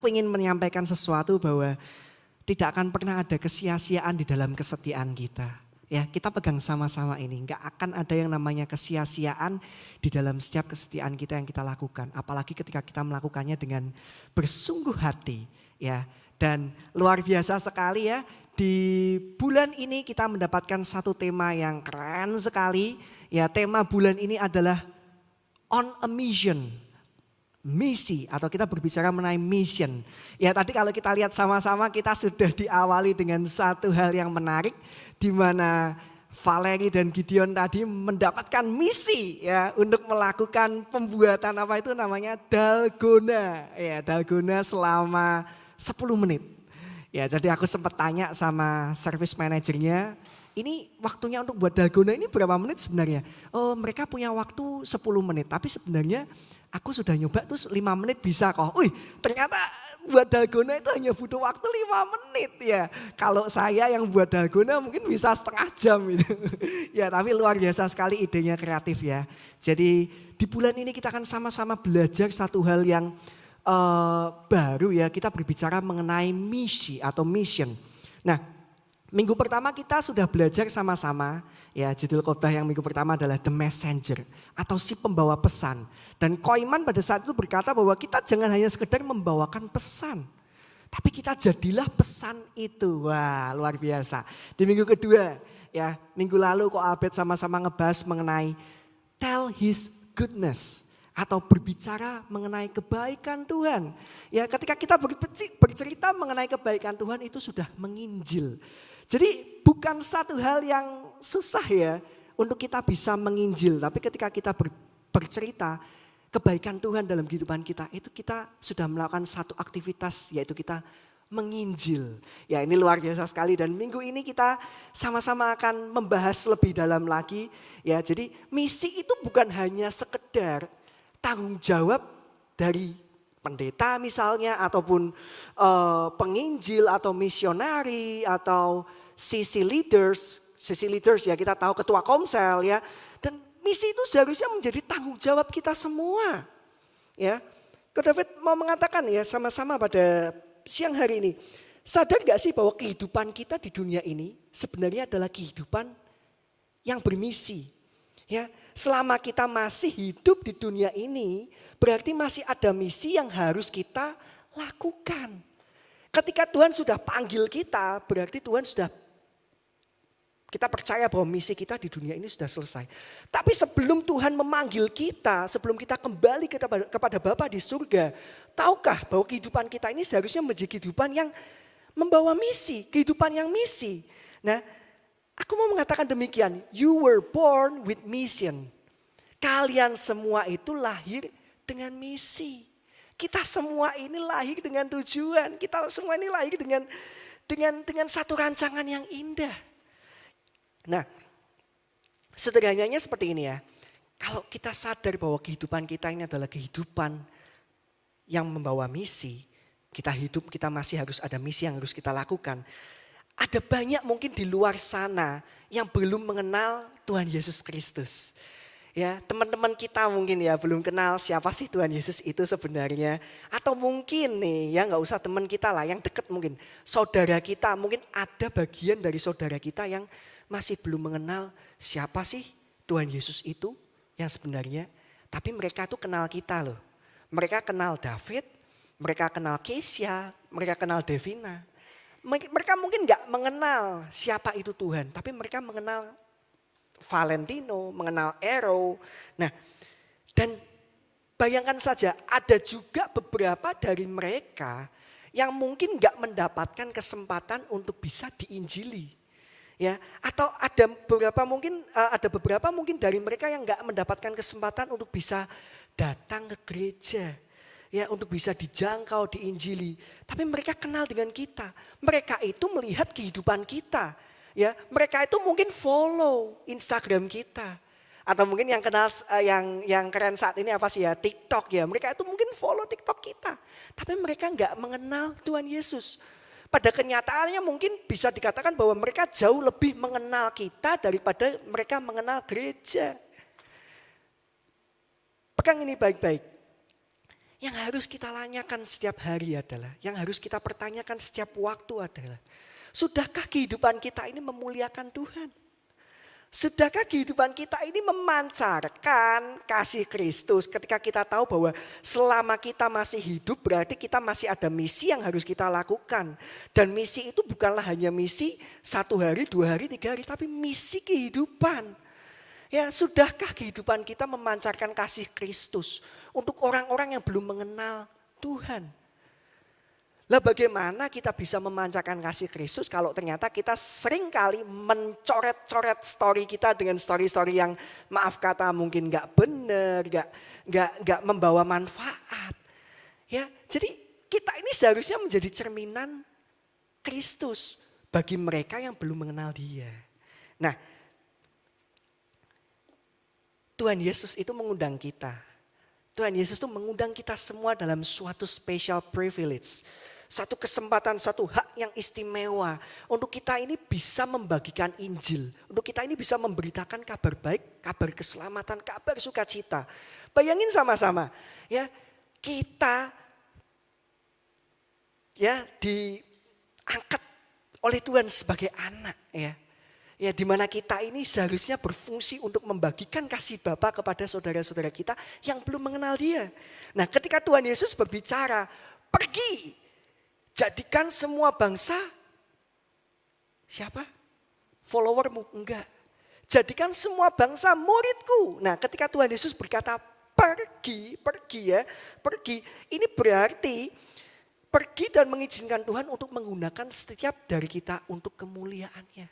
ingin menyampaikan sesuatu bahwa tidak akan pernah ada kesia-siaan di dalam kesetiaan kita. Ya, kita pegang sama-sama ini. Enggak akan ada yang namanya kesia-siaan di dalam setiap kesetiaan kita yang kita lakukan. Apalagi ketika kita melakukannya dengan bersungguh hati. Ya, dan luar biasa sekali ya. Di bulan ini kita mendapatkan satu tema yang keren sekali. Ya, tema bulan ini adalah on a mission. Misi atau kita berbicara mengenai mission. Ya tadi kalau kita lihat sama-sama kita sudah diawali dengan satu hal yang menarik di mana Valeri dan Gideon tadi mendapatkan misi ya untuk melakukan pembuatan apa itu namanya dalgona. Ya dalgona selama 10 menit. Ya jadi aku sempat tanya sama service manajernya, ini waktunya untuk buat dalgona ini berapa menit sebenarnya? Oh mereka punya waktu 10 menit tapi sebenarnya aku sudah nyoba terus 5 menit bisa kok. Wih ternyata buat dalgona itu hanya butuh waktu 5 menit ya. Kalau saya yang buat dalgona mungkin bisa setengah jam itu. Ya tapi luar biasa sekali idenya kreatif ya. Jadi di bulan ini kita akan sama-sama belajar satu hal yang baru ya. Kita berbicara mengenai misi atau mission. Nah minggu pertama kita sudah belajar sama-sama. Ya judul khotbah yang minggu pertama adalah The Messenger atau si pembawa pesan. Dan Koiman pada saat itu berkata bahwa kita jangan hanya sekedar membawakan pesan. Tapi kita jadilah pesan itu. Wah luar biasa. Di minggu kedua ya minggu lalu kok Albert sama-sama ngebahas mengenai tell his goodness. Atau berbicara mengenai kebaikan Tuhan. Ya ketika kita bercerita mengenai kebaikan Tuhan itu sudah menginjil. Jadi bukan satu hal yang susah ya untuk kita bisa menginjil. Tapi ketika kita bercerita kebaikan Tuhan dalam kehidupan kita, itu kita sudah melakukan satu aktivitas yaitu kita menginjil. Ya ini luar biasa sekali dan minggu ini kita sama-sama akan membahas lebih dalam lagi. Ya jadi misi itu bukan hanya sekedar tanggung jawab dari pendeta misalnya ataupun penginjil atau misionari atau CC leaders ya kita tahu ketua komsel ya. Dan misi itu seharusnya menjadi tanggung jawab kita semua. Ya. Ko David mau mengatakan ya sama-sama pada siang hari ini. Sadar gak sih bahwa kehidupan kita di dunia ini sebenarnya adalah kehidupan yang bermisi. Ya, selama kita masih hidup di dunia ini berarti masih ada misi yang harus kita lakukan. Ketika Tuhan sudah panggil kita berarti Tuhan sudah kita percaya bahwa misi kita di dunia ini sudah selesai. Tapi sebelum Tuhan memanggil kita, sebelum kita kembali kepada Bapa di surga, tahukah bahwa kehidupan kita ini seharusnya menjadi kehidupan yang membawa misi, kehidupan yang misi. Nah, aku mau mengatakan demikian, you were born with mission. Kalian semua itu lahir dengan misi. Kita semua ini lahir dengan tujuan, kita semua ini lahir dengan satu rancangan yang indah. Nah, sederhananya seperti ini ya. Kalau kita sadar bahwa kehidupan kita ini adalah kehidupan yang membawa misi. Kita hidup, kita masih harus ada misi yang harus kita lakukan. Ada banyak mungkin di luar sana yang belum mengenal Tuhan Yesus Kristus. Ya, teman-teman kita mungkin ya belum kenal siapa sih Tuhan Yesus itu sebenarnya. Atau mungkin nih ya nggak usah teman kita lah yang dekat mungkin. Saudara kita mungkin ada bagian dari saudara kita yang masih belum mengenal siapa sih Tuhan Yesus itu yang sebenarnya. Tapi mereka tuh kenal kita loh. Mereka kenal David, mereka kenal Kesia, mereka kenal Devina. Mereka mungkin gak mengenal siapa itu Tuhan. Tapi mereka mengenal Valentino, mengenal Ero. Nah dan bayangkan saja ada juga beberapa dari mereka yang mungkin gak mendapatkan kesempatan untuk bisa diinjili. Ya, atau ada beberapa mungkin dari mereka yang nggak mendapatkan kesempatan untuk bisa datang ke gereja, ya untuk bisa dijangkau, diinjili. Tapi mereka kenal dengan kita, mereka itu melihat kehidupan kita, ya mereka itu mungkin follow Instagram kita, atau mungkin yang kenal yang keren saat ini apa sih ya TikTok ya, mereka itu mungkin follow TikTok kita, tapi mereka nggak mengenal Tuhan Yesus. Pada kenyataannya mungkin bisa dikatakan bahwa mereka jauh lebih mengenal kita daripada mereka mengenal gereja. Pegang ini baik-baik. Yang harus kita tanyakan setiap hari adalah, yang harus kita pertanyakan setiap waktu adalah, sudahkah kehidupan kita ini memuliakan Tuhan? Sudahkah kehidupan kita ini memancarkan kasih Kristus ketika kita tahu bahwa selama kita masih hidup berarti kita masih ada misi yang harus kita lakukan. Dan misi itu bukanlah hanya misi 1 hari, 2 hari, 3 hari, tapi misi kehidupan. Ya, sudahkah kehidupan kita memancarkan kasih Kristus untuk orang-orang yang belum mengenal Tuhan? Lah bagaimana kita bisa memancarkan kasih Kristus kalau ternyata kita sering kali mencoret-coret story kita dengan story-story yang maaf kata mungkin gak benar, gak membawa manfaat. Ya, jadi kita ini seharusnya menjadi cerminan Kristus bagi mereka yang belum mengenal Dia. Nah, Tuhan Yesus itu mengundang kita. Tuhan Yesus itu mengundang kita semua dalam suatu special privilege. Satu kesempatan, satu hak yang istimewa. Untuk kita ini bisa membagikan Injil. Untuk kita ini bisa memberitakan kabar baik, kabar keselamatan, kabar sukacita. Bayangin sama-sama. Ya, kita ya diangkat oleh Tuhan sebagai anak. Ya, di mana kita ini seharusnya berfungsi untuk membagikan kasih Bapa kepada saudara-saudara kita yang belum mengenal Dia. Nah, ketika Tuhan Yesus berbicara, pergi. Jadikan semua bangsa, siapa? Followermu? Enggak. Jadikan semua bangsa muridku. Nah ketika Tuhan Yesus berkata pergi. Ini berarti pergi dan mengizinkan Tuhan untuk menggunakan setiap dari kita untuk kemuliaannya.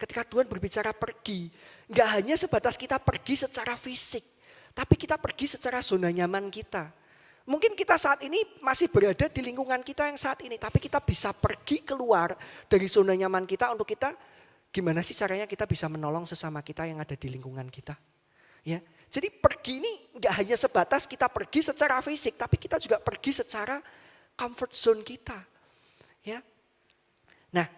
Ketika Tuhan berbicara pergi, enggak hanya sebatas kita pergi secara fisik. Tapi kita pergi secara zona nyaman kita. Mungkin kita saat ini masih berada di lingkungan kita yang saat ini. Tapi kita bisa pergi keluar dari zona nyaman kita untuk kita. Gimana sih caranya kita bisa menolong sesama kita yang ada di lingkungan kita. Ya, jadi pergi ini gak hanya sebatas kita pergi secara fisik. Tapi kita juga pergi secara comfort zone kita. Ya. Nah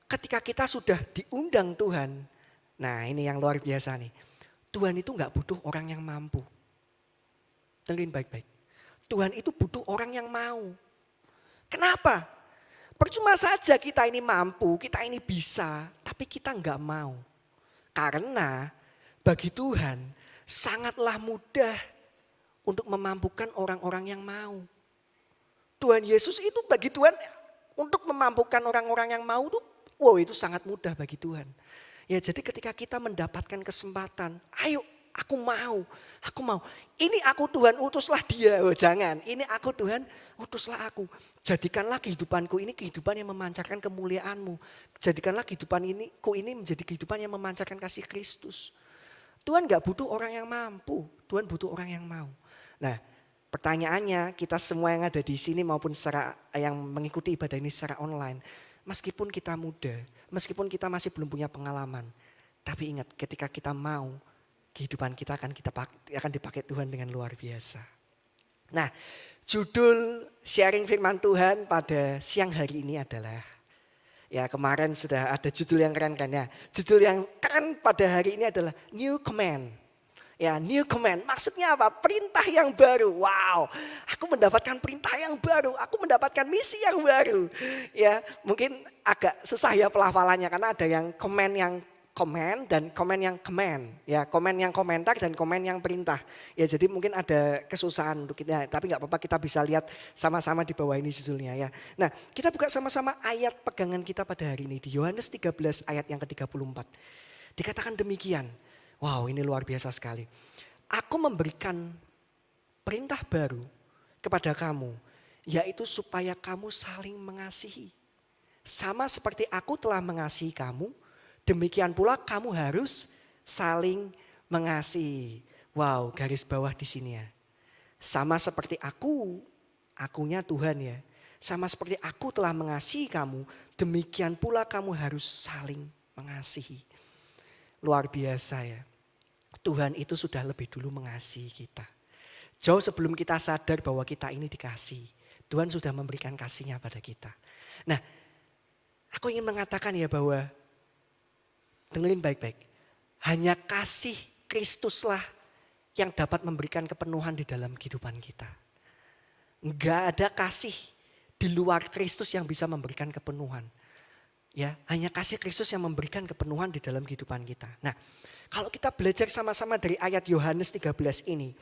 ketika kita sudah diundang Tuhan. Nah ini yang luar biasa nih. Tuhan itu gak butuh orang yang mampu. Dengerin baik-baik. Tuhan itu butuh orang yang mau. Kenapa? Percuma saja kita ini mampu, kita ini bisa, tapi kita enggak mau. Karena bagi Tuhan sangatlah mudah untuk memampukan orang-orang yang mau. Tuhan Yesus itu bagi Tuhan untuk memampukan orang-orang yang mau itu sangat mudah bagi Tuhan. Ya jadi ketika kita mendapatkan kesempatan, ayo aku mau. Ini aku Tuhan, utuslah dia. Oh jangan, ini aku Tuhan, utuslah aku. Jadikanlah kehidupanku ini kehidupan yang memancarkan kemuliaan-Mu. Jadikanlah kehidupan ini menjadi kehidupan yang memancarkan kasih Kristus. Tuhan gak butuh orang yang mampu, Tuhan butuh orang yang mau. Nah pertanyaannya, kita semua yang ada di sini maupun yang mengikuti ibadah ini secara online. Meskipun kita muda, meskipun kita masih belum punya pengalaman. Tapi ingat ketika kita mau, kehidupan kita akan dipakai Tuhan dengan luar biasa. Nah, judul sharing firman Tuhan pada siang hari ini adalah, ya kemarin sudah ada judul yang keren-keren ya. Judul yang keren pada hari ini adalah New Command. Ya, New Command. Maksudnya apa? Perintah yang baru. Wow, aku mendapatkan perintah yang baru. Aku mendapatkan misi yang baru. Ya, mungkin agak susah ya pelafalannya karena ada yang command yang komen dan komen yang command. Ya, komen yang komentar dan komen yang perintah. Ya, jadi mungkin ada kesusahan untuk kita, tapi nggak apa-apa, kita bisa lihat sama-sama di bawah ini judulnya ya. Nah, kita buka sama-sama ayat pegangan kita pada hari ini di Yohanes 13 ayat yang ke-34. Dikatakan demikian. Wow, ini luar biasa sekali. Aku memberikan perintah baru kepada kamu, yaitu supaya kamu saling mengasihi. Sama seperti aku telah mengasihi kamu, demikian pula kamu harus saling mengasihi. Wow, garis bawah di sini ya. Sama seperti akunya Tuhan ya. Sama seperti aku telah mengasihi kamu, demikian pula kamu harus saling mengasihi. Luar biasa ya. Tuhan itu sudah lebih dulu mengasihi kita. Jauh sebelum kita sadar bahwa kita ini dikasihi. Tuhan sudah memberikan kasihnya pada kita. Nah, aku ingin mengatakan ya bahwa dengerin baik-baik. Hanya kasih Kristuslah yang dapat memberikan kepenuhan di dalam kehidupan kita. Enggak ada kasih di luar Kristus yang bisa memberikan kepenuhan. Ya, hanya kasih Kristus yang memberikan kepenuhan di dalam kehidupan kita. Nah, kalau kita belajar sama-sama dari ayat Yohanes 13 ini,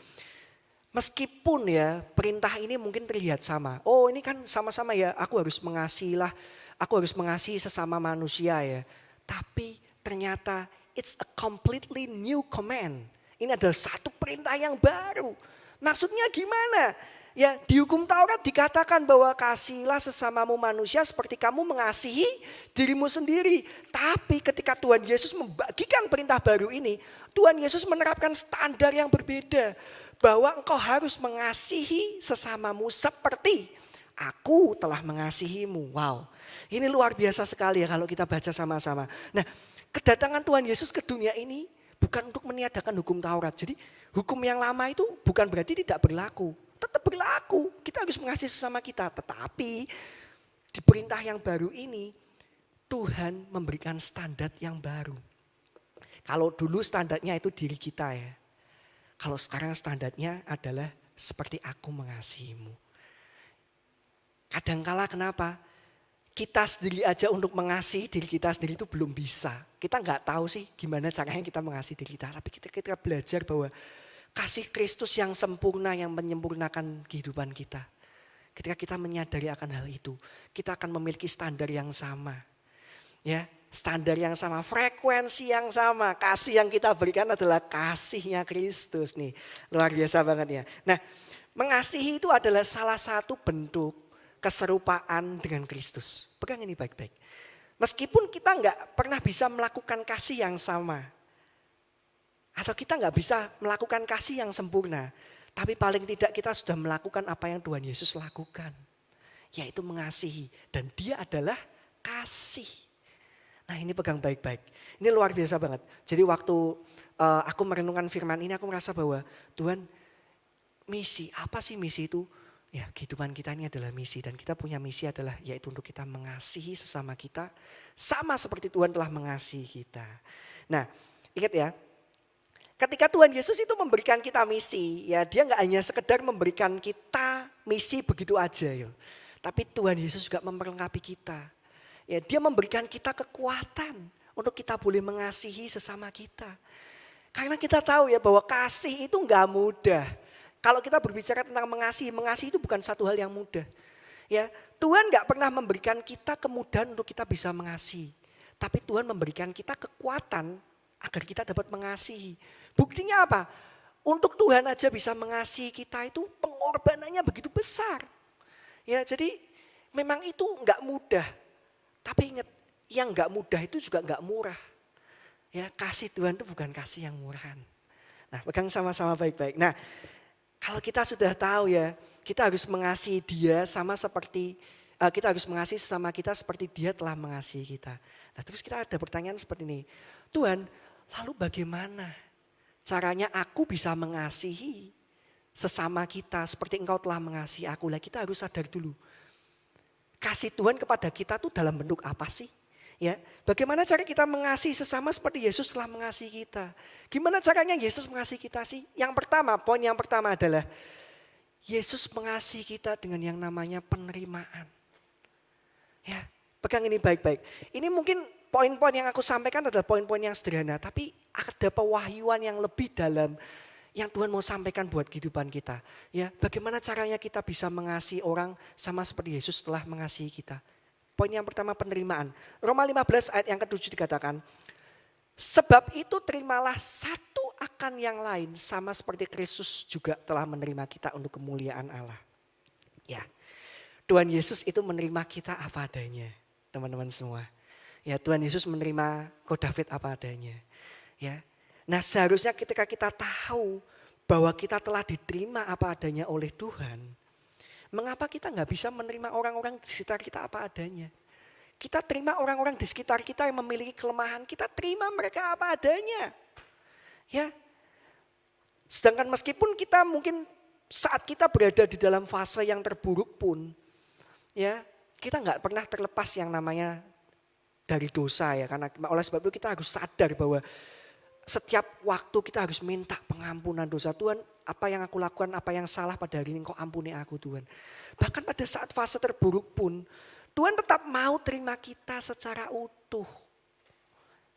meskipun ya perintah ini mungkin terlihat sama. Oh, ini kan sama-sama ya, aku harus mengasihilah, aku harus mengasihi sesama manusia ya. Tapi ternyata it's a completely new command. Ini adalah satu perintah yang baru. Maksudnya gimana? Ya, di hukum Taurat dikatakan bahwa kasihilah sesamamu manusia seperti kamu mengasihi dirimu sendiri. Tapi ketika Tuhan Yesus membagikan perintah baru ini, Tuhan Yesus menerapkan standar yang berbeda. Bahwa engkau harus mengasihi sesamamu seperti aku telah mengasihimu. Wow, ini luar biasa sekali ya kalau kita baca sama-sama. Nah, kedatangan Tuhan Yesus ke dunia ini bukan untuk meniadakan hukum Taurat. Jadi hukum yang lama itu bukan berarti tidak berlaku. Tetap berlaku, kita harus mengasihi sesama kita. Tetapi di perintah yang baru ini Tuhan memberikan standar yang baru. Kalau dulu standarnya itu diri kita ya. Kalau sekarang standarnya adalah seperti aku mengasihimu. Kadangkala kenapa? Kita sendiri aja untuk mengasihi diri kita sendiri itu belum bisa. Kita nggak tahu sih gimana caranya kita mengasihi diri kita. Tapi kita belajar bahwa kasih Kristus yang sempurna yang menyempurnakan kehidupan kita. Ketika kita menyadari akan hal itu, kita akan memiliki standar yang sama. Ya, standar yang sama, frekuensi yang sama. Kasih yang kita berikan adalah kasihnya Kristus nih. Luar biasa banget ya. Nah, mengasihi itu adalah salah satu bentuk keserupaan dengan Kristus. Pegang ini baik-baik. Meskipun kita nggak pernah bisa melakukan kasih yang sama. Atau kita nggak bisa melakukan kasih yang sempurna. Tapi paling tidak kita sudah melakukan apa yang Tuhan Yesus lakukan. Yaitu mengasihi. Dan dia adalah kasih. Nah ini pegang baik-baik. Ini luar biasa banget. Jadi waktu aku merenungkan firman ini aku merasa bahwa Tuhan misi, apa sih misi itu? Ya kehidupan kita ini adalah misi. Dan kita punya misi adalah yaitu untuk kita mengasihi sesama kita. Sama seperti Tuhan telah mengasihi kita. Nah ingat ya. Ketika Tuhan Yesus itu memberikan kita misi, ya dia nggak hanya sekedar memberikan kita misi begitu aja, ya. Tapi Tuhan Yesus juga memperlengkapi kita. Ya dia memberikan kita kekuatan untuk kita boleh mengasihi sesama kita. Karena kita tahu ya bahwa kasih itu nggak mudah. Kalau kita berbicara tentang mengasihi itu bukan satu hal yang mudah. Ya Tuhan nggak pernah memberikan kita kemudahan untuk kita bisa mengasihi. Tapi Tuhan memberikan kita kekuatan agar kita dapat mengasihi. Buktinya apa? Untuk Tuhan aja bisa mengasihi kita itu pengorbanannya begitu besar. Ya, jadi memang itu enggak mudah. Tapi ingat, yang enggak mudah itu juga enggak murah. Ya, kasih Tuhan itu bukan kasih yang murahan. Nah, pegang sama-sama baik-baik. Nah, kalau kita sudah tahu ya, kita harus mengasihi dia sama seperti kita harus mengasihi sesama kita seperti dia telah mengasihi kita. Nah, terus kita ada pertanyaan seperti ini. Tuhan, lalu bagaimana caranya aku bisa mengasihi sesama kita seperti engkau telah mengasihi aku? Lah kita harus sadar dulu. Kasih Tuhan kepada kita tuh dalam bentuk apa sih? Ya, bagaimana cara kita mengasihi sesama seperti Yesus telah mengasihi kita? Gimana caranya Yesus mengasihi kita sih? Yang pertama, poin yang pertama adalah Yesus mengasihi kita dengan yang namanya penerimaan. Ya, pegang ini baik-baik. Ini mungkin poin-poin yang aku sampaikan adalah poin-poin yang sederhana, tapi ada pewahyuan yang lebih dalam yang Tuhan mau sampaikan buat kehidupan kita. Ya, bagaimana caranya kita bisa mengasihi orang sama seperti Yesus telah mengasihi kita. Poin yang pertama penerimaan. Roma 15 ayat yang ke-7 dikatakan, sebab itu terimalah satu akan yang lain sama seperti Kristus juga telah menerima kita untuk kemuliaan Allah. Ya, Tuhan Yesus itu menerima kita apa adanya, teman-teman semua. Ya, Tuhan Yesus menerima kau David apa adanya. Ya. Nah, seharusnya ketika kita tahu bahwa kita telah diterima apa adanya oleh Tuhan, mengapa kita nggak bisa menerima orang-orang di sekitar kita apa adanya? Kita terima orang-orang di sekitar kita yang memiliki kelemahan, kita terima mereka apa adanya. Ya. Sedangkan meskipun kita mungkin saat kita berada di dalam fase yang terburuk pun, ya, kita nggak pernah terlepas yang namanya dari dosa ya, karena oleh sebab itu kita harus sadar bahwa setiap waktu kita harus minta pengampunan dosa. Tuhan, apa yang aku lakukan, apa yang salah pada hari ini, Engkau ampuni aku Tuhan. Bahkan pada saat fase terburuk pun, Tuhan tetap mau terima kita secara utuh.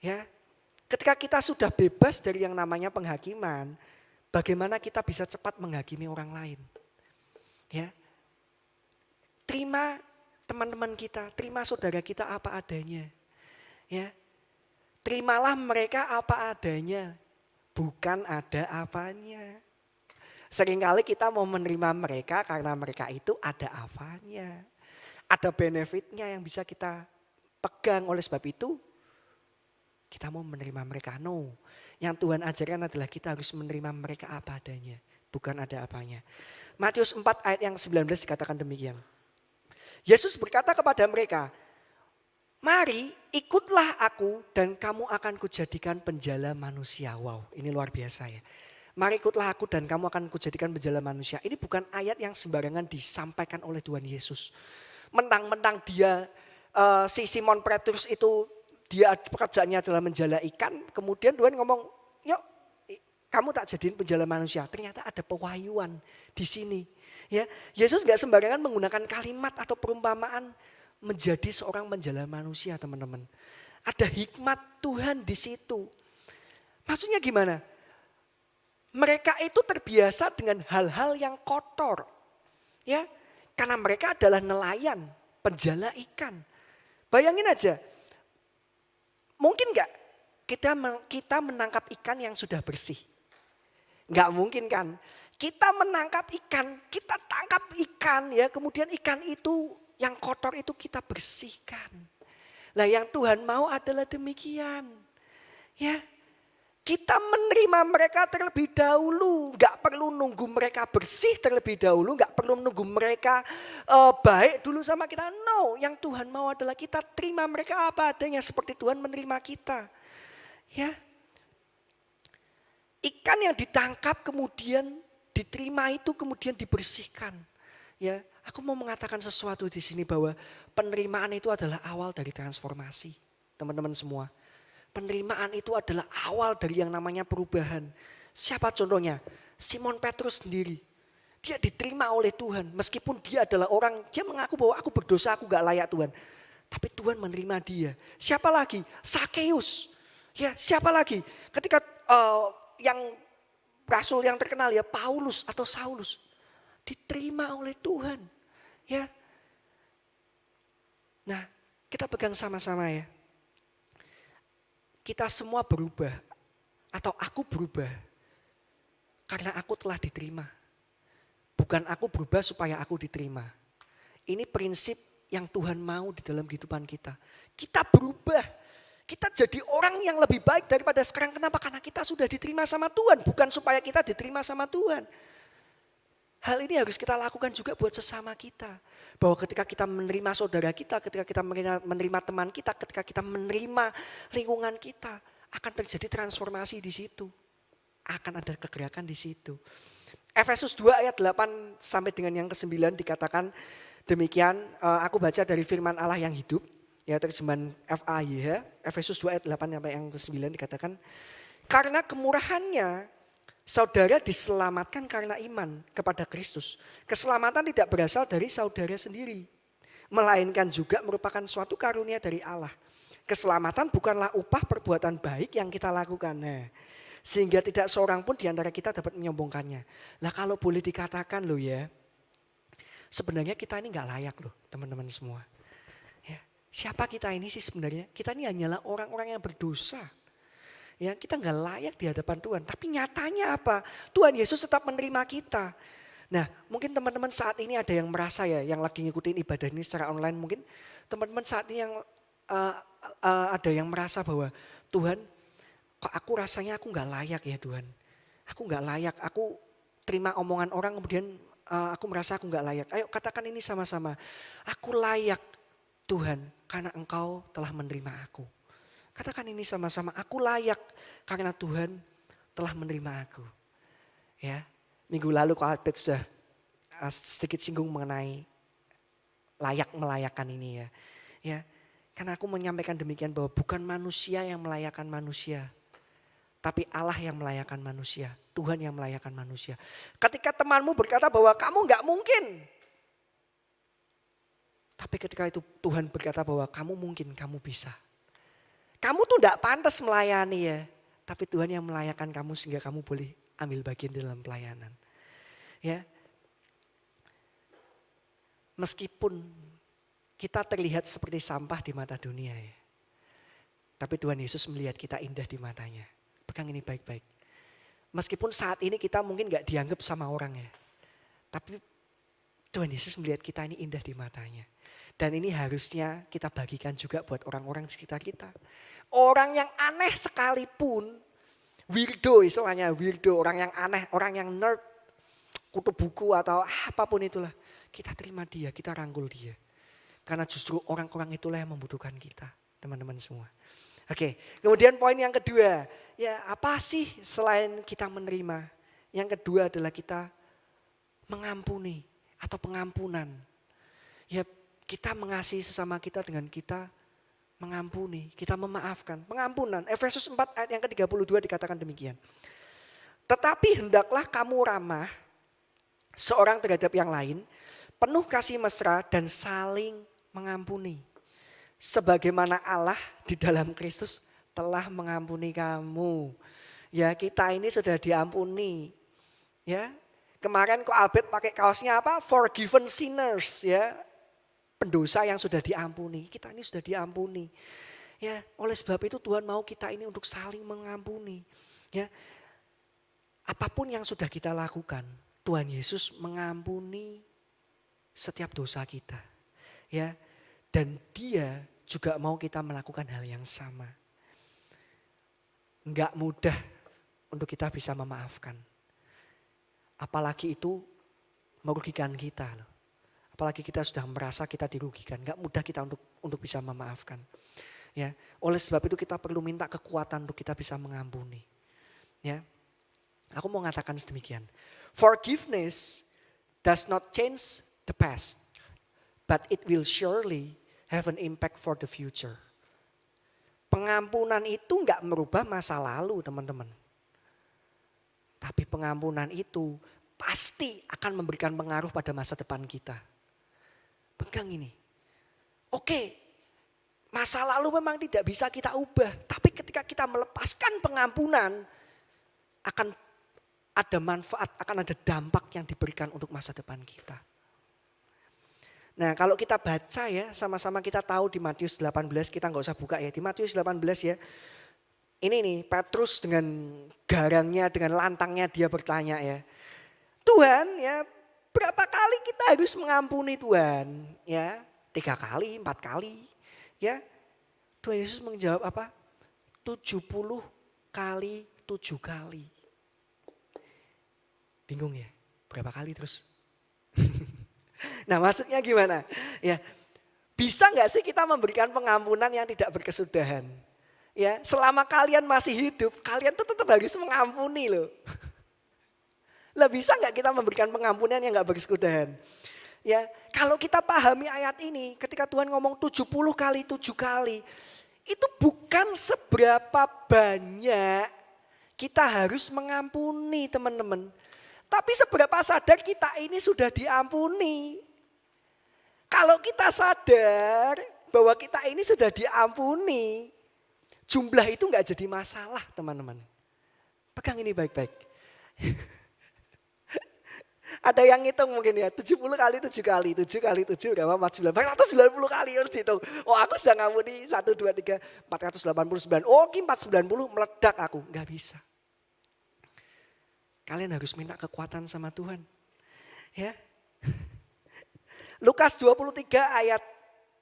Ya, ketika kita sudah bebas dari yang namanya penghakiman, bagaimana kita bisa cepat menghakimi orang lain? Ya, terima teman-teman kita, terima saudara kita apa adanya. Ya, terimalah mereka apa adanya, bukan ada apanya. Seringkali kita mau menerima mereka karena mereka itu ada apanya. Ada benefitnya yang bisa kita pegang. Oleh sebab itu, kita mau menerima mereka. No, yang Tuhan ajarkan adalah kita harus menerima mereka apa adanya, bukan ada apanya. Matius 4 ayat yang 19 dikatakan demikian. Yesus berkata kepada mereka, mari ikutlah aku dan kamu akan kujadikan penjala manusia. Wow, ini luar biasa ya. Mari ikutlah aku dan kamu akan kujadikan penjala manusia. Ini bukan ayat yang sembarangan disampaikan oleh Tuhan Yesus. Mentang-mentang dia si Simon Petrus itu dia pekerjaannya adalah menjala ikan. Kemudian Tuhan ngomong, yuk kamu tak jadiin penjala manusia. Ternyata ada pewahyuan di sini. Ya, Yesus nggak sembarangan menggunakan kalimat atau perumpamaan menjadi seorang menjala manusia, teman-teman. Ada hikmat Tuhan di situ. Maksudnya gimana? Mereka itu terbiasa dengan hal-hal yang kotor. Ya, karena mereka adalah nelayan, penjala ikan. Bayangin aja. Mungkin enggak kita menangkap ikan yang sudah bersih? Enggak mungkin kan? Kita menangkap ikan, kita tangkap ikan ya, kemudian ikan itu yang kotor itu kita bersihkan. Nah, yang Tuhan mau adalah demikian. Ya, kita menerima mereka terlebih dahulu. Gak perlu nunggu mereka bersih terlebih dahulu. Gak perlu nunggu mereka baik dulu sama kita. No, yang Tuhan mau adalah kita terima mereka apa adanya. Seperti Tuhan menerima kita. Ya, ikan yang ditangkap kemudian diterima itu kemudian dibersihkan. Ya, aku mau mengatakan sesuatu di sini bahwa penerimaan itu adalah awal dari transformasi. Teman-teman semua. Penerimaan itu adalah awal dari yang namanya perubahan. Siapa contohnya? Simon Petrus sendiri. Dia diterima oleh Tuhan. Meskipun dia adalah orang, dia mengaku bahwa aku berdosa, aku gak layak Tuhan. Tapi Tuhan menerima dia. Siapa lagi? Sakeus. Ya, siapa lagi? Ketika yang rasul yang terkenal ya, Paulus atau Saulus. Diterima oleh Tuhan. Ya. Nah, kita pegang sama-sama ya. Kita semua berubah. Atau aku berubah. Karena aku telah diterima. Bukan aku berubah supaya aku diterima. Ini prinsip yang Tuhan mau di dalam kehidupan kita. Kita berubah. Kita jadi orang yang lebih baik daripada sekarang. Kenapa? Karena kita sudah diterima sama Tuhan. Bukan supaya kita diterima sama Tuhan. Hal ini harus kita lakukan juga buat sesama kita. Bahwa ketika kita menerima saudara kita, ketika kita menerima teman kita, ketika kita menerima lingkungan kita, akan terjadi transformasi di situ. Akan ada kegerakan di situ. Efesus 2 ayat 8 sampai dengan yang ke-9 dikatakan demikian. Aku baca dari firman Allah yang hidup. Ya, terjemahan FAYH. Efesus 2 ayat 8 sampai yang ke-9 dikatakan. Karena kemurahannya saudara diselamatkan karena iman kepada Kristus. Keselamatan tidak berasal dari saudara sendiri. Melainkan juga merupakan suatu karunia dari Allah. Keselamatan bukanlah upah perbuatan baik yang kita lakukan. Nah, sehingga tidak seorang pun di antara kita dapat menyombongkannya. Nah, kalau boleh dikatakan loh ya. Sebenarnya kita ini gak layak loh teman-teman semua. Ya, siapa kita ini sih sebenarnya? Kita ini hanyalah orang-orang yang berdosa. Ya, kita nggak layak di hadapan Tuhan. Tapi nyatanya apa? Tuhan Yesus tetap menerima kita. Nah, mungkin teman-teman saat ini ada yang merasa ya, yang lagi ngikutin ibadah ini secara online, mungkin teman-teman saat ini yang ada yang merasa bahwa Tuhan, kok aku rasanya aku nggak layak ya Tuhan. Aku nggak layak. Aku terima omongan orang kemudian aku merasa aku nggak layak. Ayo katakan ini sama-sama. Aku layak Tuhan karena Engkau telah menerima aku. Katakan ini sama-sama, aku layak karena Tuhan telah menerima aku. Ya, minggu lalu kalau Albert sudah sedikit singgung mengenai layak melayakkan ini ya. Ya, karena aku menyampaikan demikian bahwa bukan manusia yang melayakkan manusia, Tapi Allah yang melayakan manusia. Tuhan yang melayakan manusia. Ketika temanmu berkata bahwa kamu nggak mungkin. Tapi ketika itu Tuhan berkata bahwa kamu mungkin, kamu bisa. Kamu tuh nggak pantas melayani ya. Tapi Tuhan yang melayakan kamu sehingga kamu boleh ambil bagian dalam pelayanan. Ya. Meskipun kita terlihat seperti sampah di mata dunia ya. Tapi Tuhan Yesus melihat kita indah di matanya. Pegang ini baik-baik. Meskipun saat ini kita mungkin gak dianggap sama orang ya. Tapi Tuhan Yesus melihat kita ini indah di matanya. Dan ini harusnya kita bagikan juga buat orang-orang di sekitar kita. Orang yang aneh sekalipun, weirdo istilahnya, weirdo, orang yang aneh, orang yang nerd, kutu buku atau apapun itulah. Kita terima dia, kita rangkul dia. Karena justru orang-orang itulah yang membutuhkan kita, teman-teman semua. Oke, kemudian poin yang kedua, ya apa sih selain kita menerima? Yang kedua adalah kita mengampuni atau pengampunan. Ya kita mengasihi sesama kita dengan kita mengampuni, kita memaafkan. Pengampunan, Efesus 4 ayat yang ke-32 dikatakan demikian. Tetapi hendaklah kamu ramah seorang terhadap yang lain, penuh kasih mesra dan saling mengampuni. Sebagaimana Allah di dalam Kristus telah mengampuni kamu. Ya kita ini sudah diampuni. Ya kemarin kok Albert pakai kaosnya apa? Forgiven sinners ya. Pendosa yang sudah diampuni. Kita ini sudah diampuni. Ya oleh sebab itu Tuhan mau kita ini untuk saling mengampuni. Ya apapun yang sudah kita lakukan, Tuhan Yesus mengampuni setiap dosa kita. Ya. Dan dia juga mau kita melakukan hal yang sama. Enggak mudah untuk kita bisa memaafkan. Apalagi itu merugikan kita loh. Apalagi kita sudah merasa kita dirugikan. Enggak mudah kita untuk bisa memaafkan. Ya, oleh sebab itu kita perlu minta kekuatan untuk kita bisa mengampuni. Ya. Aku mau mengatakan sedemikian. Forgiveness does not change the past, but it will surely have an impact for the future. Pengampunan itu enggak merubah masa lalu teman-teman. Tapi pengampunan itu pasti akan memberikan pengaruh pada masa depan kita. Pegang ini. Oke, masa lalu memang tidak bisa kita ubah. Tapi ketika kita melepaskan pengampunan, akan ada manfaat, akan ada dampak yang diberikan untuk masa depan kita. Nah kalau kita baca ya, sama-sama kita tahu di Matius 18, kita nggak usah buka ya. Di Matius 18 ya, ini nih Petrus dengan garangnya, dengan lantangnya dia bertanya ya. Tuhan ya, berapa kali kita harus mengampuni Tuhan? Ya, 3 kali, 4 kali. Ya, Tuhan Yesus menjawab apa? 70 kali 7 kali. Bingung ya, berapa kali terus? Nah maksudnya gimana? Ya, bisa nggak sih kita memberikan pengampunan yang tidak berkesudahan? Ya, selama kalian masih hidup, kalian tuh tetap harus mengampuni loh. Lah bisa nggak kita memberikan pengampunan yang nggak berkesudahan? Ya, kalau kita pahami ayat ini, ketika Tuhan ngomong 70 kali 7 kali, itu bukan seberapa banyak kita harus mengampuni teman-teman. Tapi seberapa sadar kita ini sudah diampuni. Kalau kita sadar bahwa kita ini sudah diampuni, jumlah itu enggak jadi masalah teman-teman. Pegang ini baik-baik. Ada yang ngitung mungkin ya, 70 kali 7 kali, 7 kali 7 berapa? 49, 490 kali dihitung. Oh aku sudah ngampuni 1, 2, 3, 489. Oh ini 490 meledak aku, enggak bisa. Kalian harus minta kekuatan sama Tuhan. Ya. Lukas 23 ayat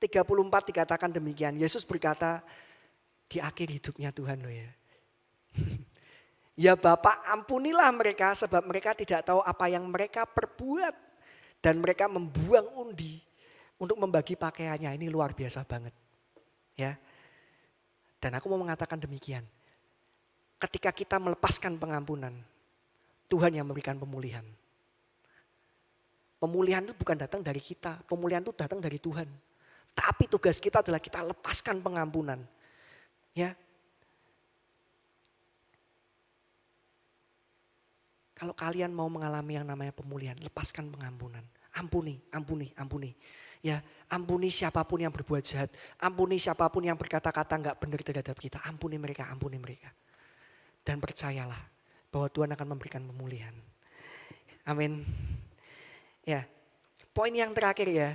34 dikatakan demikian. Yesus berkata di akhir hidupnya Tuhan loh ya. Ya Bapa ampunilah mereka sebab mereka tidak tahu apa yang mereka perbuat. Dan mereka membuang undi untuk membagi pakaiannya. Ini luar biasa banget. Ya. Dan aku mau mengatakan demikian. Ketika kita melepaskan pengampunan, Tuhan yang memberikan pemulihan. Pemulihan itu bukan datang dari kita. Pemulihan itu datang dari Tuhan. Tapi tugas kita adalah kita lepaskan pengampunan. Ya. Kalau kalian mau mengalami yang namanya pemulihan, lepaskan pengampunan. Ampuni, ampuni, ampuni. Ya, ampuni siapapun yang berbuat jahat. Ampuni siapapun yang berkata-kata enggak benar terhadap kita. Ampuni mereka, ampuni mereka. Dan percayalah bahwa Tuhan akan memberikan pemulihan. Amin. Ya, poin yang terakhir ya.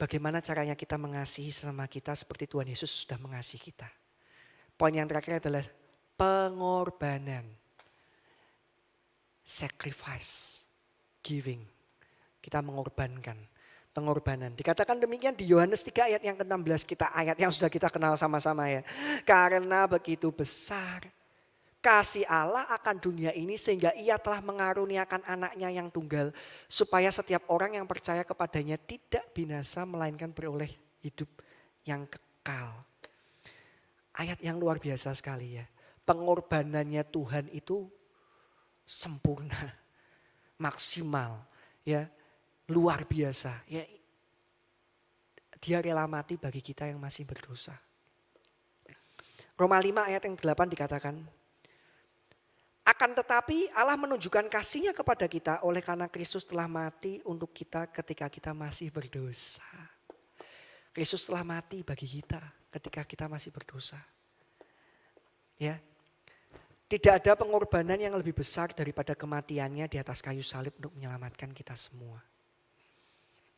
Bagaimana caranya kita mengasihi sesama kita seperti Tuhan Yesus sudah mengasihi kita. Poin yang terakhir adalah pengorbanan. Sacrifice, giving. Kita mengorbankan. Pengorbanan. Dikatakan demikian di Yohanes 3 ayat yang ke-16. Kita ayat yang sudah kita kenal sama-sama ya. Karena begitu besar kasih Allah akan dunia ini sehingga ia telah mengaruniakan anaknya yang tunggal. Supaya setiap orang yang percaya kepadanya tidak binasa melainkan beroleh hidup yang kekal. Ayat yang luar biasa sekali ya. Pengorbanannya Tuhan itu sempurna, maksimal, ya, luar biasa. Ya, dia rela mati bagi kita yang masih berdosa. Roma 5 ayat yang 8 dikatakan, akan tetapi Allah menunjukkan kasih-Nya kepada kita oleh karena Kristus telah mati untuk kita ketika kita masih berdosa. Kristus telah mati bagi kita ketika kita masih berdosa. Ya. Tidak ada pengorbanan yang lebih besar daripada kematiannya di atas kayu salib untuk menyelamatkan kita semua.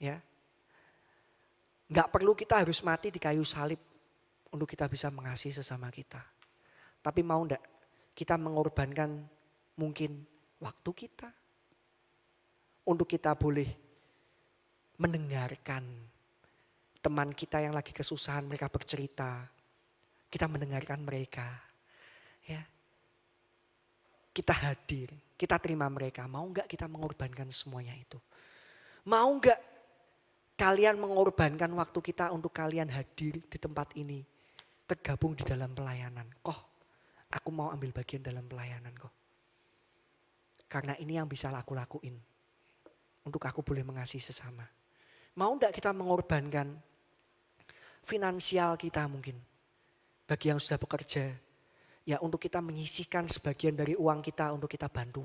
Ya. Enggak perlu kita harus mati di kayu salib untuk kita bisa mengasihi sesama kita. Tapi mau enggak kita mengorbankan mungkin waktu kita untuk kita boleh mendengarkan teman kita yang lagi kesusahan, mereka bercerita. Kita mendengarkan mereka. Ya. Kita hadir, kita terima mereka. Mau enggak kita mengorbankan semuanya itu? Mau enggak kalian mengorbankan waktu kita untuk kalian hadir di tempat ini? Tergabung di dalam pelayanan. Aku mau ambil bagian dalam pelayanan kok. Karena ini yang bisa aku lakuin. Untuk aku boleh mengasihi sesama. Mau enggak kita mengorbankan finansial kita mungkin? Bagi yang sudah bekerja. Ya untuk kita menyisihkan sebagian dari uang kita untuk kita bantu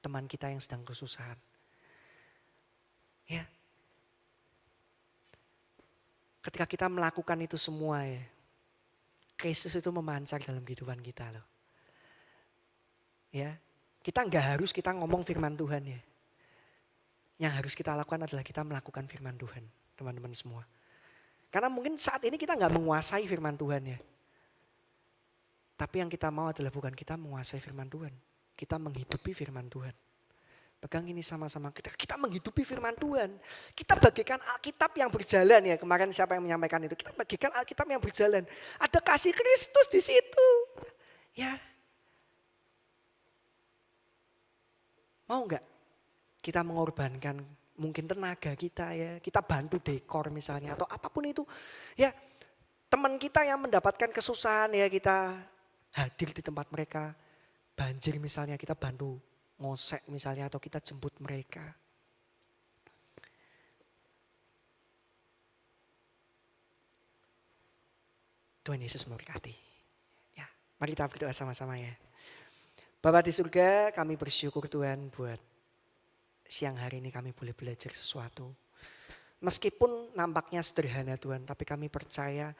teman kita yang sedang kesusahan. Ya. Ketika kita melakukan itu semua ya, Kristus itu memancar dalam kehidupan kita loh. Ya, kita nggak harus kita ngomong firman Tuhan ya. Yang harus kita lakukan adalah kita melakukan firman Tuhan, teman-teman semua. Karena mungkin saat ini kita nggak menguasai firman Tuhan ya. Tapi yang kita mau adalah bukan kita menguasai firman Tuhan. Kita menghidupi firman Tuhan. Pegang ini sama-sama. Kita menghidupi firman Tuhan. Kita bagikan Alkitab yang berjalan ya. Kemarin siapa yang menyampaikan itu. Kita bagikan Alkitab yang berjalan. Ada kasih Kristus di situ. Ya. Mau enggak kita mengorbankan mungkin tenaga kita ya. Kita bantu dekor misalnya atau apapun itu. Ya. Teman kita yang mendapatkan kesusahan ya kita hadir di tempat mereka, banjir misalnya kita bantu ngosek misalnya atau kita jemput mereka. Tuhan Yesus memberkati. Ya, mari kita berdoa sama-sama ya. Bapa di surga, kami bersyukur Tuhan buat siang hari ini kami boleh belajar sesuatu. Meskipun nampaknya sederhana Tuhan, tapi kami percaya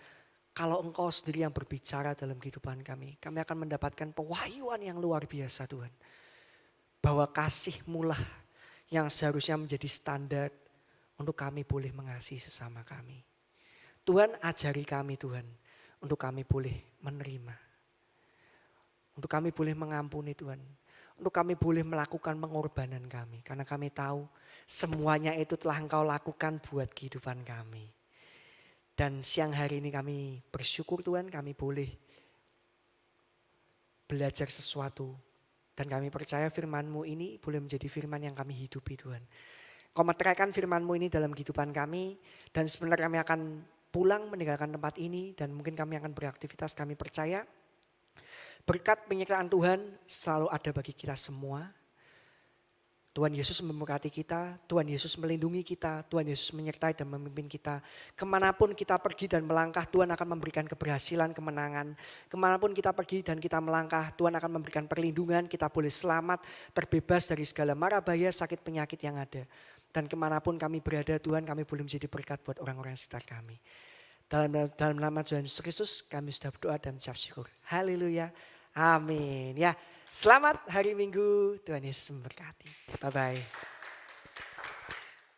kalau Engkau sendiri yang berbicara dalam kehidupan kami akan mendapatkan pewahyuan yang luar biasa Tuhan. Bahwa kasih-Mu lah yang seharusnya menjadi standar untuk kami boleh mengasihi sesama kami. Tuhan ajari kami Tuhan, untuk kami boleh menerima. Untuk kami boleh mengampuni Tuhan. Untuk kami boleh melakukan pengorbanan kami. Karena kami tahu semuanya itu telah Engkau lakukan buat kehidupan kami. Dan siang hari ini kami bersyukur Tuhan kami boleh belajar sesuatu. Dan kami percaya firman-Mu ini boleh menjadi firman yang kami hidupi Tuhan. Kau meteraikan firman-Mu ini dalam kehidupan kami. Dan sebenarnya kami akan pulang meninggalkan tempat ini. Dan mungkin kami akan beraktivitas, kami percaya. Berkat penyertaan Tuhan selalu ada bagi kita semua. Tuhan Yesus memberkati kita, Tuhan Yesus melindungi kita, Tuhan Yesus menyertai dan memimpin kita. Kemanapun kita pergi dan melangkah, Tuhan akan memberikan keberhasilan, kemenangan. Kemanapun kita pergi dan kita melangkah, Tuhan akan memberikan perlindungan, kita boleh selamat, terbebas dari segala mara bahaya, sakit, penyakit yang ada. Dan kemanapun kami berada, Tuhan, kami boleh menjadi berkat buat orang-orang sekitar kami. Dalam nama Tuhan Yesus Kristus, kami sudah berdoa dan mengucap syukur. Haleluya. Amin. Ya, selamat hari Minggu. Tuhan Yesus memberkati. Bye-bye.